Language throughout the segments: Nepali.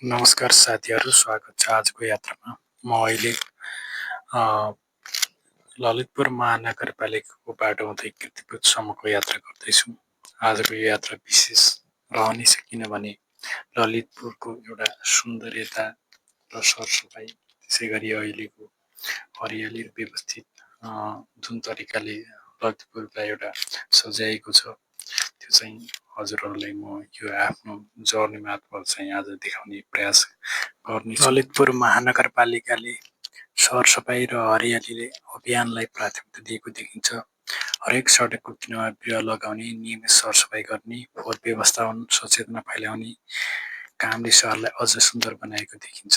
नमस्कार साथीहरू, स्वागत छ आजको यात्रामा। म अहिले अ, ललितपुर महानगरपालिकाको बाटो हुँदै कीर्तिपुरसम्मको यात्रा गर्दैछु। आजको यो यात्रा विशेष रहनेछ किनभने ललितपुरको एउटा सुन्दरता र सरसफाइ, त्यसै गरी अहिलेको हरियाली व्यवस्थित जुन तरिकाले ललितपुरलाई एउटा सजाएको छ, त्यो चाहिँ हजुरहरूलाई म यो आफ्नो जर्नी मार्फत चाहिँ आज देखाउने प्रयास गर्नेछु। ललितपुर महानगरपालिकाले सरसफाइ र हरियाली अभियानलाई प्राथमिकता दिएको देखिन्छ। हरेक सडकको किनारमा बिरुवा लगाउने, नियमित सरसफाइ गर्ने, फोहोर व्यवस्थापन सचेतना फैलाउने कामले सहरलाई अझ सुन्दर बनाएको देखिन्छ।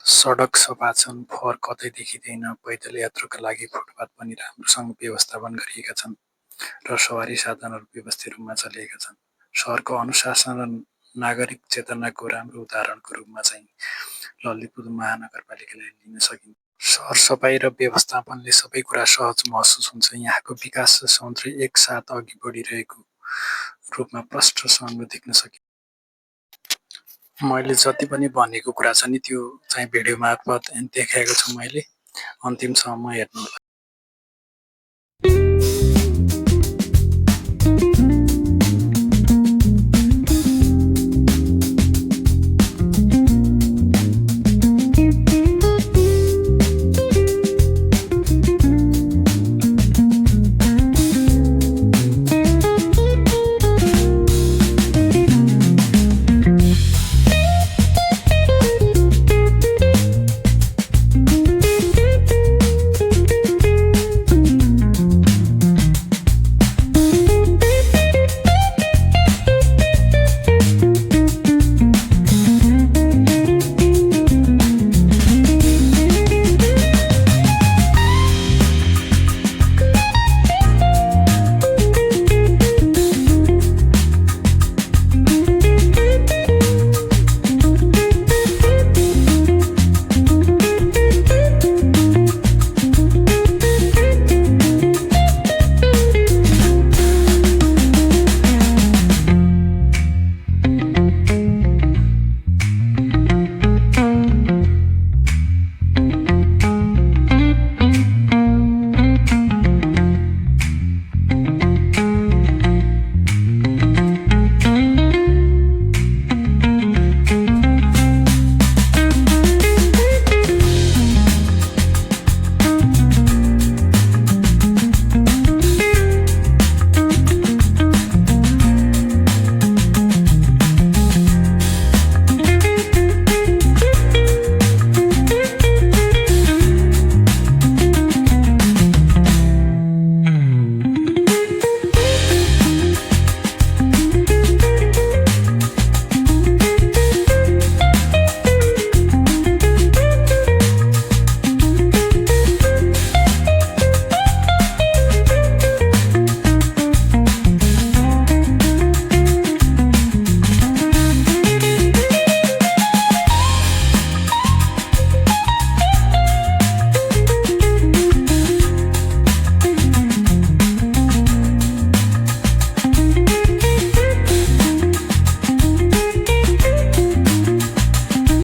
सडक सफा छन्, फोहोर कतै देखिँदैन, पैदल यात्राका लागि फुटपाथ पनि राम्रोसँग व्यवस्थापन गरिएका छन् र सवारी साधनहरू व्यवस्थित रूपमा चलिएका छन्। सहरको अनुशासन र नागरिक चेतनाको राम्रो उदाहरणको रूपमा चाहिँ ललितपुर महानगरपालिकालाई लिन सकिन्छ। सरसफाइ र व्यवस्थापनले सबै कुरा सहज महसुस हुन्छ। यहाँको विकास र सौन्दर्य एकसाथ अघि बढिरहेको रूपमा प्रष्टसँग देख्न सकिन्छ। मैले जति पनि भनेको कुरा छ नि त्यो चाहिँ भिडियो मार्फत देखाएको छु मैले। अन्तिमसम्म हेर्नु।